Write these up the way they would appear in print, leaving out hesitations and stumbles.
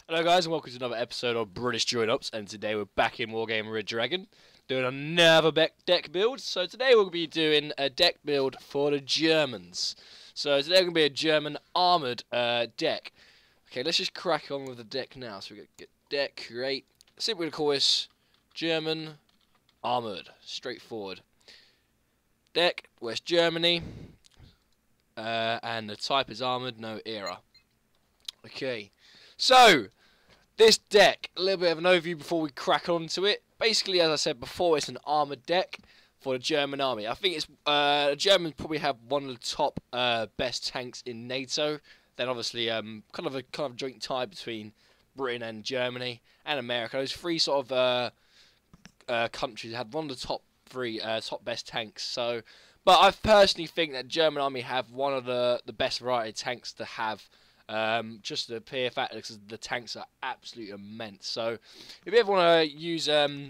Hello guys and welcome to another episode of British Join Ups, and today we're back in Wargame Red Dragon doing another deck build. So today we'll be doing a deck build for the Germans. So today we're going to be a German Armoured Deck. Okay, let's just crack on with the deck now. So we're going to get deck, create. I think we're going to call this German Armoured. Straightforward. Deck, West Germany. And the type is Armoured, no era. Okay, so this deck, a little bit of an overview before we crack on to it. Basically, as I said before, it's an armoured deck for the German army. I think it's the Germans probably have one of the top best tanks in NATO. Then obviously, kind of a joint tie between Britain and Germany and America. Those three sort of countries had one of the top three top best tanks. So, but I personally think that German army have one of the best variety of tanks to have. Just the pure fact because the tanks are absolutely immense. So if you ever want to use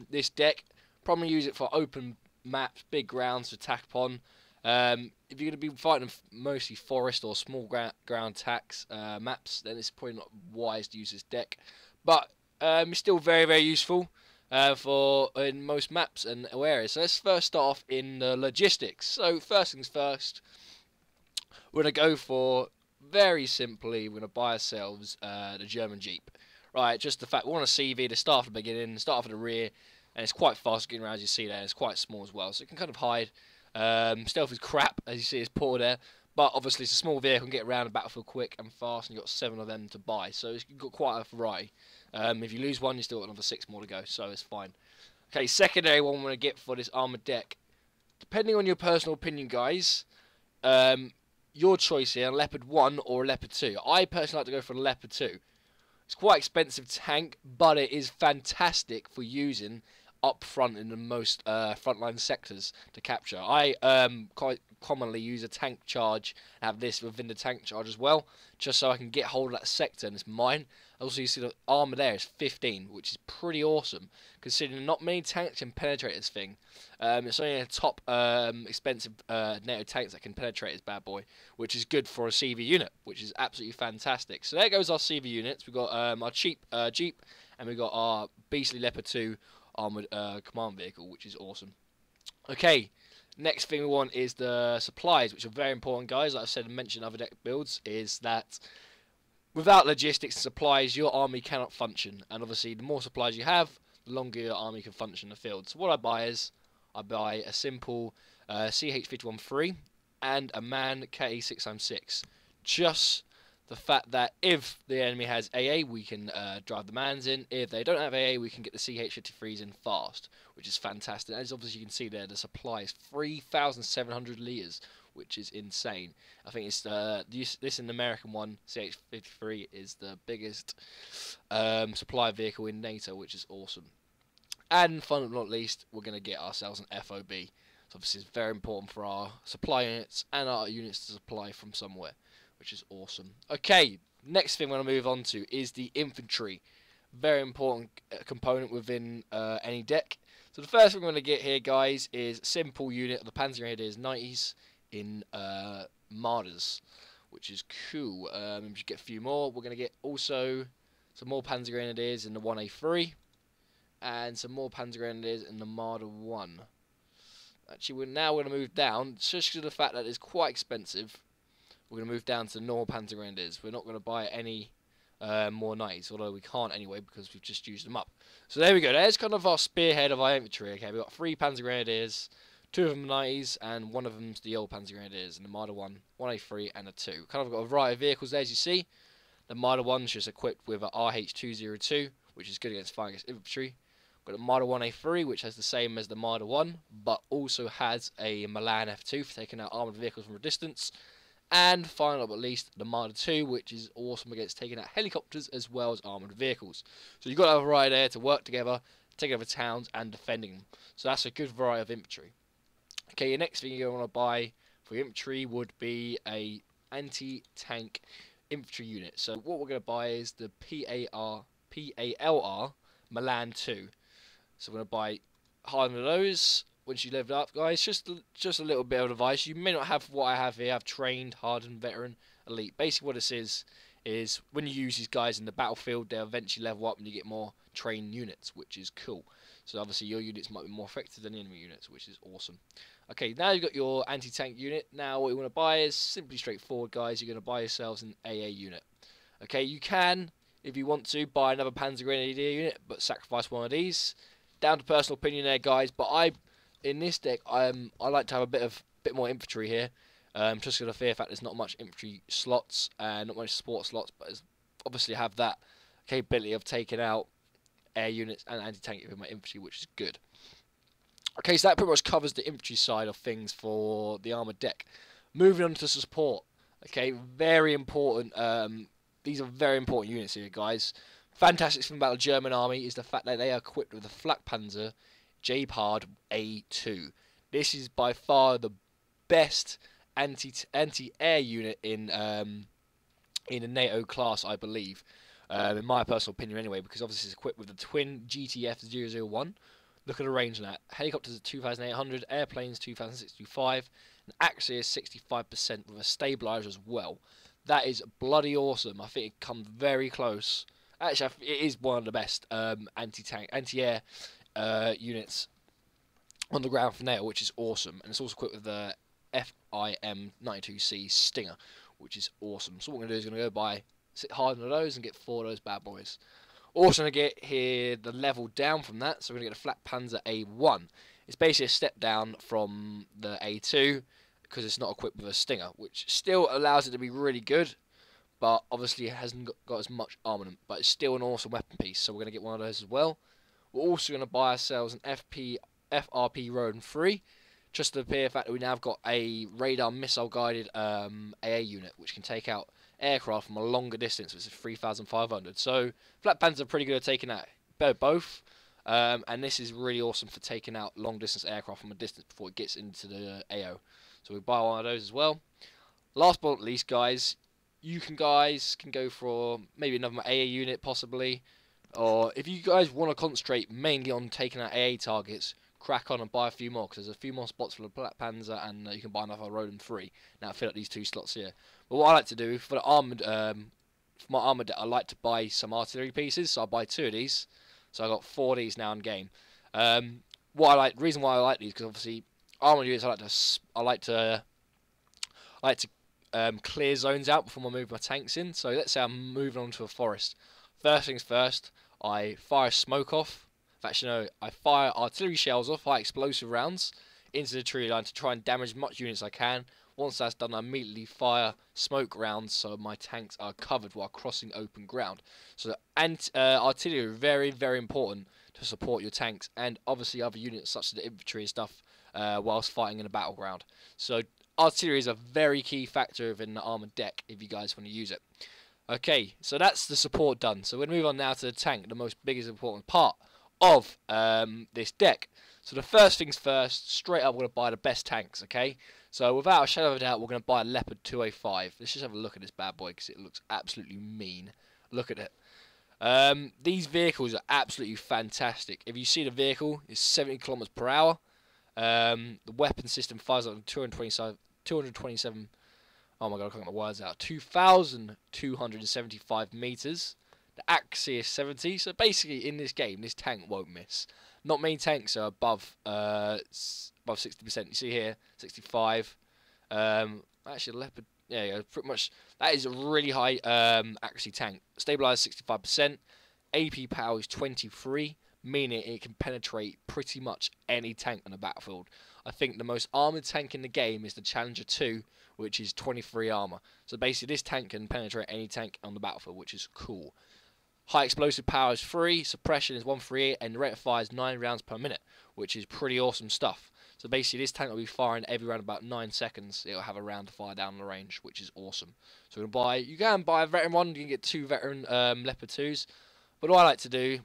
this deck, probably use it for open maps, big grounds to attack upon. If you're going to be fighting mostly forest or small ground attacks maps, then it's probably not wise to use this deck. But it's still very, very useful for in most maps and areas. So let's first start off in the logistics. So first things first, we're going to go for, very simply, we're going to buy ourselves the German Jeep. Right, just the fact we want a CV to start from the beginning, start from the rear, and it's quite fast getting around, as you see there. It's quite small as well, so it can kind of hide. Stealth is crap, as you see it's poor there, but obviously it's a small vehicle, can get around the battlefield quick and fast, and you've got 7 of them to buy, so you've got quite a variety. If you lose one, you still got another 6 more to go, so it's fine. Okay, secondary one we're going to get for this armoured deck. Depending on your personal opinion, guys, your choice here, a Leopard 1 or a Leopard 2. I personally like to go for a Leopard 2. It's quite an expensive tank, but it is fantastic for using up front in the most frontline sectors to capture. I quite commonly use a tank charge and have this within the tank charge as well, just so I can get hold of that sector and it's mine. Also, you see the armor there is 15, which is pretty awesome, considering not many tanks can penetrate this thing. It's only a top expensive NATO tanks that can penetrate this bad boy, which is good for a CV unit, which is absolutely fantastic. So there goes our CV units. We've got our cheap Jeep, and we've got our beastly Leopard 2 armoured command vehicle, which is awesome. Okay, next thing we want is the supplies, which are very important, guys. Like I've said and mentioned in other deck builds, is that without logistics and supplies, your army cannot function. And obviously, the more supplies you have, the longer your army can function in the field. So what I buy is, I buy a simple CH-51-3 and a MAN KE-6x6. Just the fact that if the enemy has AA, we can drive the MANs in. If they don't have AA, we can get the CH-53s in fast, which is fantastic. As obviously you can see there, the supply is 3,700 litres, which is insane. I think it's this in the American one, CH-53, is the biggest supply vehicle in NATO, which is awesome. And finally, but not least, we're going to get ourselves an FOB. So obviously it's very important for our supply units and our units to supply from somewhere, which is awesome. Okay, next thing we're going to move on to is the infantry. Very important component within any deck. So the first thing we're going to get here, guys, is a simple unit of the Panzergrenadiers 90s in Martyrs, which is cool. We should get a few more. We're going to get also some more Panzergrenadiers in the 1A3 and some more Panzergrenadiers in the Marder 1. Actually, we're going to move down, just because of the fact that it's quite expensive. We're going to move down to normal Panzergrenadiers. We're not going to buy any more 90s, although we can't anyway because we've just used them up. So there we go. There's kind of our spearhead of our infantry. Okay, we've got 3 Panzergrenadiers, 2 of them 90s, and 1 of them's the old Panzergrenadiers, and the Marder 1, 1A3, and a 2. Kind of got a variety of vehicles there, as you see. The Marder 1's just equipped with a RH-202, which is good against fire against infantry. Got a Marder 1A3, which has the same as the Marder 1, but also has a Milan F2 for taking out armoured vehicles from a distance. And final but not least, the Marder 2, which is awesome against taking out helicopters as well as armoured vehicles. So you've got to have a variety there to work together, taking over towns and defending them. So that's a good variety of infantry. Okay, your next thing you're going to buy for your infantry would be a anti-tank infantry unit. So what we're going to buy is the PALR Milan 2. So we're going to buy 100 of those. Once you level up, guys, just a little bit of advice. You may not have what I have here. I've trained, hardened, veteran, elite. Basically what this is is when you use these guys in the battlefield, they'll eventually level up and you get more trained units, which is cool. So obviously your units might be more effective than the enemy units, which is awesome. Okay, now you've got your anti-tank unit. Now what you want to buy is simply straightforward, guys. You're going to buy yourselves an AA unit. Okay, you can, if you want to, buy another Panzer Grenadier unit, but sacrifice one of these. Down to personal opinion there, guys. But in this deck, I like to have a bit more infantry here. Just because of the fear fact there's not much infantry slots and not much support slots, but obviously have that capability of taking out air units and anti-tank with my infantry, which is good. Okay, so that pretty much covers the infantry side of things for the armoured deck. Moving on to support. Okay, very important. These are very important units here, guys. Fantastic thing about the German army is the fact that they are equipped with the Flak Panzer J-Pard A2. This is by far the best anti-air unit in a NATO class, I believe. In my personal opinion anyway, because obviously it's equipped with the twin GTF-001. Look at the range on that. Helicopters at 2,800, airplanes 2,065, and actually is 65% with a stabilizer as well. That is bloody awesome. I think it comes very close. Actually, it is one of the best anti-air units on the ground for NATO, which is awesome. And it's also equipped with the FIM-92C Stinger, which is awesome. So what we're going to do is going to go sit hard on those and get 4 of those bad boys. Also going to get here the level down from that, so we're going to get a Flak Panzer A1. It's basically a step down from the A2 because it's not equipped with a Stinger, which still allows it to be really good, but obviously it hasn't got as much armament, but it's still an awesome weapon piece, so we're going to get one of those as well. We're also going to buy ourselves an FRP Road 3, just to appear the fact that we now have got a radar missile guided AA unit, which can take out aircraft from a longer distance, which is 3,500. So Flak Panzers are pretty good at taking out both, and this is really awesome for taking out long distance aircraft from a distance before it gets into the AO. So we buy one of those as well. Last but not least, guys, you can go for maybe another AA unit possibly, or if you guys want to concentrate mainly on taking out AA targets, crack on and buy a few more, because there's a few more spots for the Flak Panzer, and you can buy another Roden 3. Now fill up these 2 slots here. But what I like to do for the armoured, for my armoured deck, I like to buy some artillery pieces. So I buy 2 of these. So I got 4 of these now in game. Reason why I like these, because obviously armoured units, I like to clear zones out before I move my tanks in. So let's say I'm moving on to a forest. First things first, I fire smoke off. Actually, no, I fire artillery shells off, high explosive rounds, into the tree line to try and damage as much units as I can. Once that's done, I immediately fire smoke rounds so my tanks are covered while crossing open ground. So artillery is very, very important to support your tanks and obviously other units such as the infantry and stuff whilst fighting in a battleground. So artillery is a very key factor within the armoured deck if you guys want to use it. Okay, so that's the support done. So we're going to move on now to the tank, the most biggest important part of this deck. So the first things first, straight up we're going to buy the best tanks, okay? So without a shadow of a doubt, we're going to buy a Leopard 205. Let's just have a look at this bad boy because it looks absolutely mean. Look at it. These vehicles are absolutely fantastic. If you see the vehicle, it's 70 kilometers per hour. The weapon system fires up to 227. Oh my god, I can't get my words out. 2,275 meters. The accuracy is 70. So basically, in this game, this tank won't miss. Not many tanks are above 60%. You see here, 65. Actually, Leopard. Yeah, pretty much. That is a really high accuracy tank. Stabilizer 65%. AP power is 23, meaning it can penetrate pretty much any tank on the battlefield. I think the most armoured tank in the game is the Challenger 2, which is 23 armour. So basically, this tank can penetrate any tank on the battlefield, which is cool. High explosive power is 3, suppression is 138, and the rate of fire is 9 rounds per minute, which is pretty awesome stuff. So basically, this tank will be firing every round about 9 seconds. It'll have a round to fire down the range, which is awesome. So you can buy a veteran one. You can get 2 veteran Leopard 2s. But what I like to do,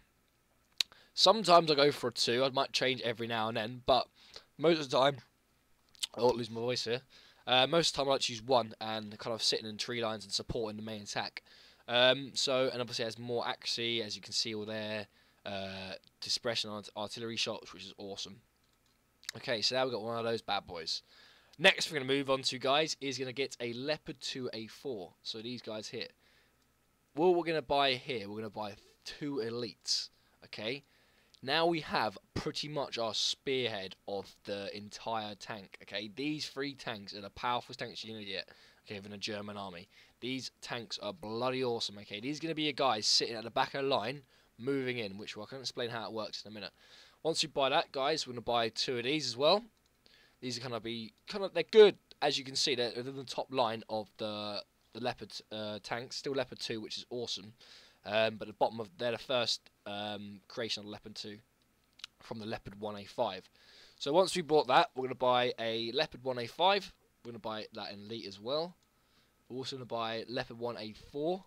sometimes I go for a 2. I might change every now and then, but most of the time, I won't lose my voice here. Most of the time, I like to use 1 and kind of sitting in tree lines and supporting the main attack. And obviously it has more accuracy, as you can see all there, dispersion on artillery shots, which is awesome. Okay, so now we've got one of those bad boys. Next we're going to move on to, guys, is going to get a Leopard 2A4. So these guys here. what we're going to buy here, we're going to buy 2 elites, okay? Now we have pretty much our spearhead of the entire tank, okay? These 3 tanks are the powerful tanks you're going to get, okay, within the German army. These tanks are bloody awesome, okay? These are going to be your guys sitting at the back of the line, moving in, which I can explain how it works in a minute. Once you buy that, guys, we're going to buy 2 of these as well. These are going to be, they're good, as you can see, they're within the top line of the Leopard tanks, still Leopard 2, which is awesome. But at the bottom of, they're the first creation of the Leopard 2 from the Leopard 1A5. So once we bought that, we're going to buy a Leopard 1A5. We're going to buy that in Elite as well. We're also going to buy Leopard 1A4.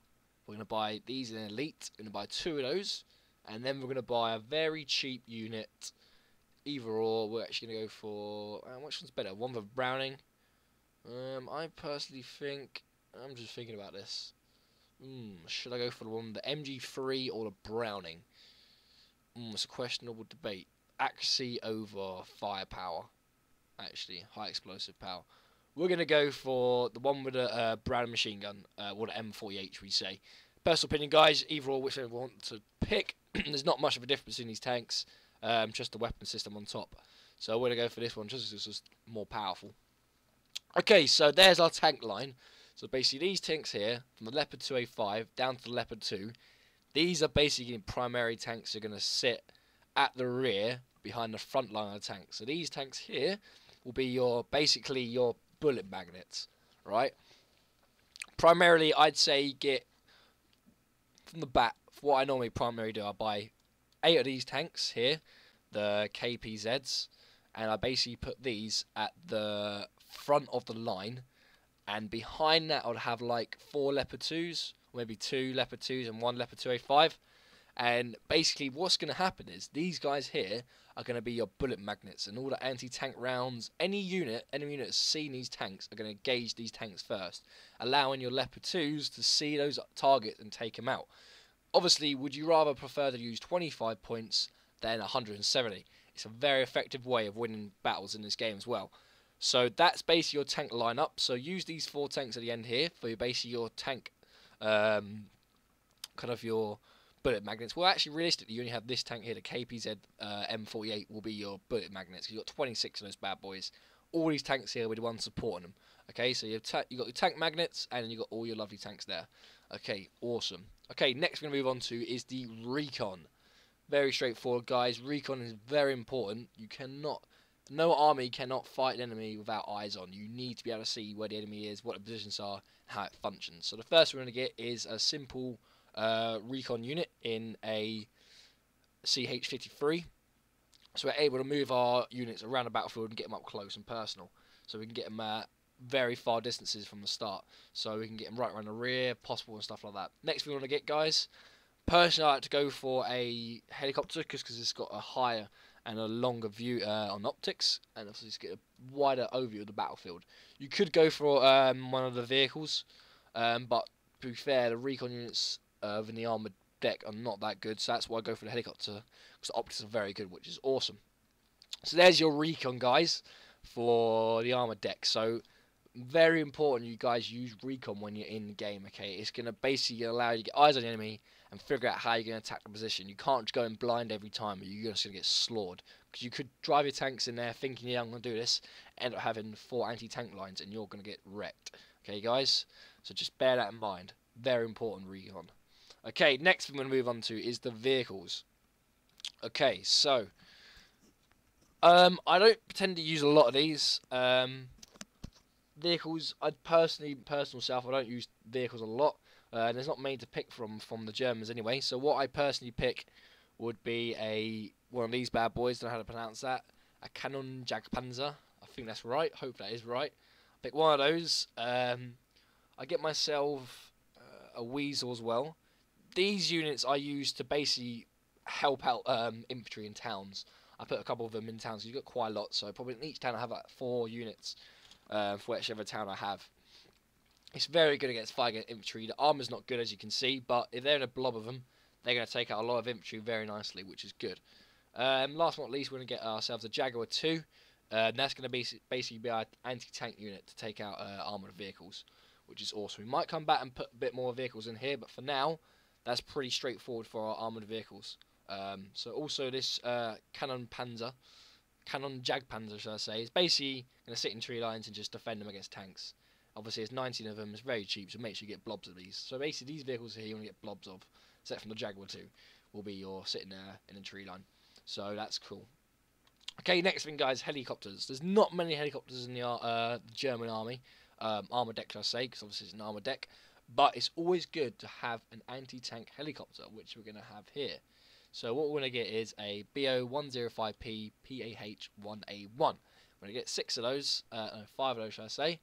We're going to buy these in Elite. We're going to buy 2 of those. And then we're going to buy a very cheap unit. Either or, we're actually going to go for... which one's better? One with Browning. I personally think... I'm just thinking about this. Should I go for the MG3 or the Browning? It's a questionable debate. Accuracy over firepower. Actually, high explosive power. We're going to go for the one with a Browning machine gun, or the M48, we say. Personal opinion, guys, either or, whichever you want to pick. There's not much of a difference in these tanks, just the weapon system on top. So we're going to go for this one, just because it's more powerful. Okay, so there's our tank line. So basically these tanks here, from the Leopard 2A5 down to the Leopard 2, these are basically primary tanks that are going to sit at the rear behind the front line of the tank. So these tanks here will be basically your bullet magnets, right? Primarily, I'd say get from the bat. For what I normally primarily do, I buy 8 of these tanks here, the KPZs, and I basically put these at the front of the line. And behind that, I'll have like 4 Leopard 2s, or maybe 2 Leopard 2s and 1 Leopard 2A5. And basically, what's going to happen is these guys here are going to be your bullet magnets, and all the anti-tank rounds. Any unit that's seen these tanks are going to engage these tanks first, allowing your Leopard 2s to see those targets and take them out. Obviously, would you rather prefer to use 25 points than 170? It's a very effective way of winning battles in this game as well. So that's basically your tank lineup. So use these 4 tanks at the end here for basically your tank, kind of your bullet magnets. Well, actually, realistically, you only have this tank here, the KPZ M48 will be your bullet magnets. You've got 26 of those bad boys. All these tanks here will be the ones supporting them. Okay, so you've got your tank magnets, and then you've got all your lovely tanks there. Okay, awesome. Okay, next we're going to move on to is the Recon. Very straightforward, guys. Recon is very important. You cannot... No army cannot fight an enemy without eyes on. You need to be able to see where the enemy is, what the positions are, how it functions. So the first we're going to get is a simple Recon unit in a CH-53. So we're able to move our units around the battlefield and get them up close and personal. So we can get them at very far distances from the start. So we can get them right around the rear, possible and stuff like that. Next we want to get, guys, personally I like to go for a helicopter because it's got a higher and a longer view on optics, and obviously just get a wider overview of the battlefield. You could go for one of the vehicles, but to be fair, the Recon units in the Armoured Deck are not that good, so that's why I go for the helicopter, because the optics are very good, which is awesome. So there's your Recon, guys, for the Armoured Deck. So very important you guys use Recon when you're in the game, okay? It's going to basically allow you to get eyes on the enemy and figure out how you're going to attack the position. You can't just go in blind every time, or you're just going to get slaughtered. Because you could drive your tanks in there thinking, yeah, I'm going to do this, end up having 4 anti-tank lines, and you're going to get wrecked. Okay, guys? So just bear that in mind. Very important, Recon. Okay, next thing we're going to move on to is the vehicles. Okay, so... I don't tend to use a lot of these. Vehicles, personal self, I don't use vehicles a lot. There's not many to pick from the Germans anyway. So what I personally pick would be one of these bad boys. Don't know how to pronounce that. A Kanonjagdpanzer. I think that's right. Hope that is right. Pick one of those. I get myself a Weasel as well. These units I use to basically help out infantry in towns. I put a couple of them in towns. You've got quite a lot, so probably in each town I have like 4 units for whichever town I have. It's very good against fighting infantry. The armor's not good, as you can see, but if they're in a blob of them, they're going to take out a lot of infantry very nicely, which is good. Last but not least, we're going to get ourselves a Jaguar 2. That's going to basically be our anti-tank unit to take out armoured vehicles, which is awesome. We might come back and put a bit more vehicles in here, but for now, that's pretty straightforward for our armoured vehicles. So also this Cannon Jagdpanzer, should I say, is basically going to sit in tree lines and just defend them against tanks. Obviously, it's 19 of them. It's very cheap, so make sure you get blobs of these. So basically, these vehicles here you want to get blobs of, except from the Jaguar 2, will be your sitting there in a tree line. So that's cool. Okay, next thing, guys, helicopters. There's not many helicopters in the German army. Armoured deck, should I say, because obviously it's an armoured deck. But it's always good to have an anti-tank helicopter, which we're going to have here. So what we're going to get is a BO-105P PAH-1A1. We're going to get 6 of those, 5 of those, should I say.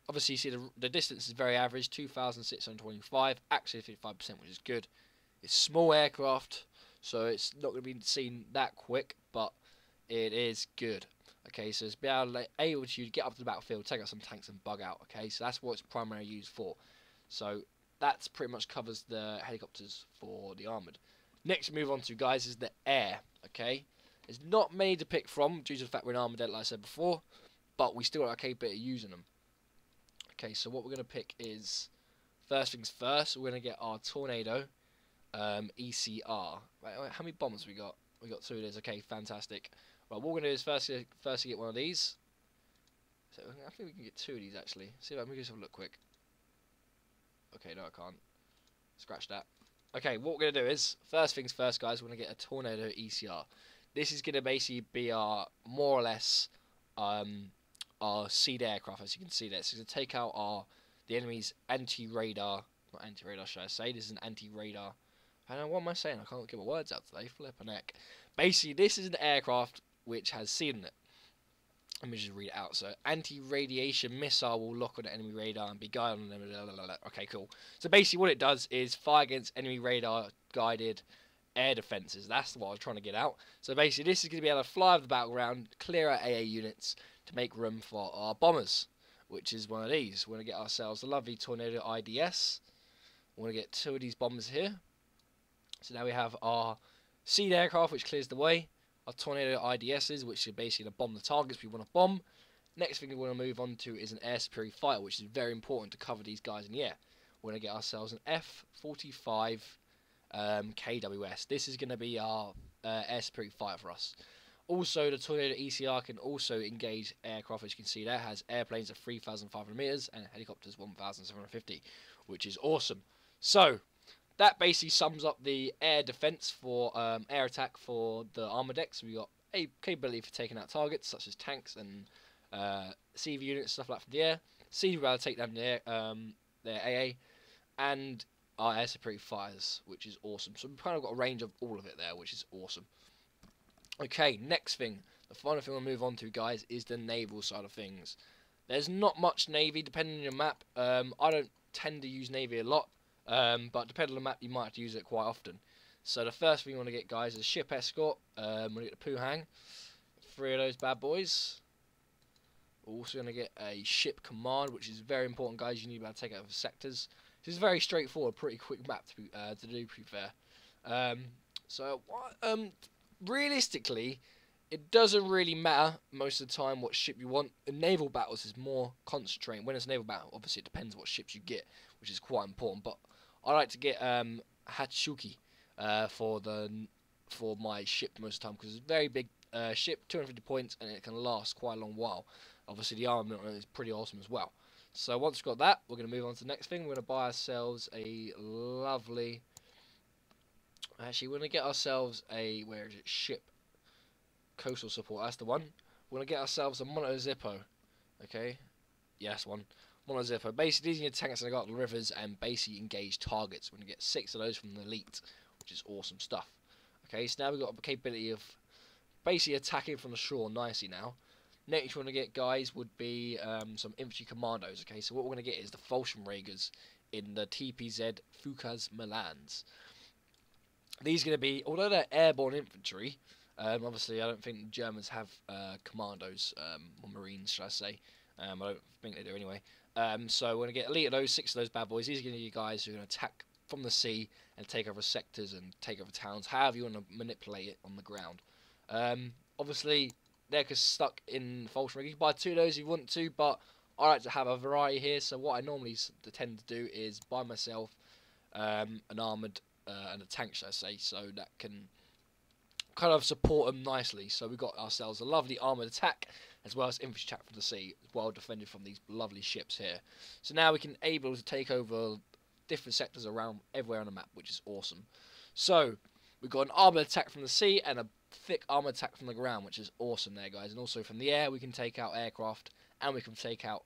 Obviously, you see the distance is very average, 2,625, actually 55%, which is good. It's small aircraft, so it's not going to be seen that quick, but it is good. Okay, so it's able to get up to the battlefield, take out some tanks and bug out. Okay, so that's what it's primarily used for. So that's pretty much covers the helicopters for the armoured. Next we move on to, guys, is the air. Okay, there's not many to pick from due to the fact we're an armoured deck, like I said before, but we still got a capability of using them. Okay, so what we're going to pick is, first things first, we're going to get our Tornado ECR. Right, how many bombs we got? We got 2 of these. Okay, fantastic. Right, what we're going to do is first get one of these. So I think we can get 2 of these actually. See if I can just have a look quick. Okay, no I can't. Scratch that. Okay, what we're going to do is, first things first, guys, we're going to get a Tornado ECR. This is going to basically be our, more or less, our seed aircraft, as you can see there. So it's going to take out the enemy's anti-radar, not anti-radar, should I say. This is an anti-radar. I don't know, what am I saying? I can't get my words out today. Flip a neck. Basically, this is an aircraft which has seed in it. Let me just read it out. So, anti-radiation missile will lock on the enemy radar and be guided on them. Okay, cool. So basically what it does is fire against enemy radar guided air defences. That's what I was trying to get out. So basically this is going to be able to fly over the battleground, clear out AA units to make room for our bombers, which is one of these. We're going to get ourselves a lovely Tornado IDS. We're going to get 2 of these bombers here. So now we have our seed aircraft, which clears the way. Our Tornado IDSs, which are basically going to bomb the targets we want to bomb. Next thing we want to move on to is an air superiority fighter, which is very important to cover these guys in the air. We're going to get ourselves an F-45 KWS. This is going to be our air superiority fighter for us. Also, the Tornado ECR can also engage aircraft, as you can see there. It has airplanes of 3,500 meters and helicopters 1,750, which is awesome. So that basically sums up the air defense for air attack for the armor decks. So we got a capability for taking out targets such as tanks and CV units, stuff like that from the air. CV will take down their AA, and our air superiority fires, which is awesome. So we've kind of got a range of all of it there, which is awesome. Okay, next thing, the final thing we'll move on to, guys, is the naval side of things. There's not much navy depending on your map. I don't tend to use navy a lot. But depending on the map, you might have to use it quite often. So the first thing you want to get, guys, is a ship escort. We're going to get the Puhang. 3 of those bad boys. We're also going to get a ship command, which is very important, guys. You need to be able to take out sectors. This is very straightforward, pretty quick map to do, to be fair. Realistically, it doesn't really matter most of the time what ship you want. In naval battles is more concentrating. When it's a naval battle, obviously it depends what ships you get, which is quite important. But I like to get Hatsuki for my ship most of the time, because it's a very big ship, 250 points, and it can last quite a long while. Obviously the armament on it is pretty awesome as well. So once we've got that, we're going to move on to the next thing. We're going to buy ourselves a lovely... Actually, we're going to get ourselves a... Where is it? Ship. Coastal support. That's the one. We're going to get ourselves a Mono Zippo. Okay? Yes, one. Mono Zippo. Basically, these are your tanks that go up the rivers and basically engage targets. We're going to get 6 of those from the elite, which is awesome stuff. Okay, so now we've got the capability of basically attacking from the shore nicely now. Next you want to get, guys, would be some infantry commandos. Okay, so what we're going to get is the Fallschirmjägers in the TPZ Fukas Milans. These are going to be, although they're airborne infantry, obviously I don't think the Germans have commandos, or marines, should I say. I don't think they do anyway. So we're going to get elite of those, 6 of those bad boys. These are going to be guys who are going to attack from the sea and take over sectors and take over towns, however you want to manipulate it on the ground. Obviously, they're stuck in Fallschirmjäger. You can buy 2 of those if you want to, but I like to have a variety here, so what I normally tend to do is buy myself an armoured and a tank, should I say, so that can kind of support them nicely. So we've got ourselves a lovely armoured attack, as well as infantry attack from the sea, well defended from these lovely ships here. So now we can able to take over different sectors around everywhere on the map, which is awesome. So we've got an armoured attack from the sea and a thick armoured attack from the ground, which is awesome there, guys. And also from the air, we can take out aircraft, and we can take out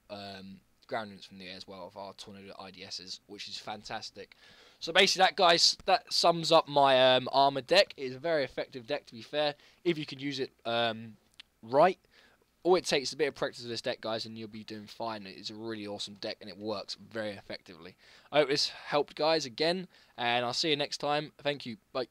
ground units from the air as well with our Tornado IDSs, which is fantastic. So basically that, guys, that sums up my armoured deck. It is a very effective deck, to be fair, if you can use it right. All it takes is a bit of practice with this deck, guys, and you'll be doing fine. It is a really awesome deck, and it works very effectively. I hope this helped, guys, again, and I'll see you next time. Thank you. Bye.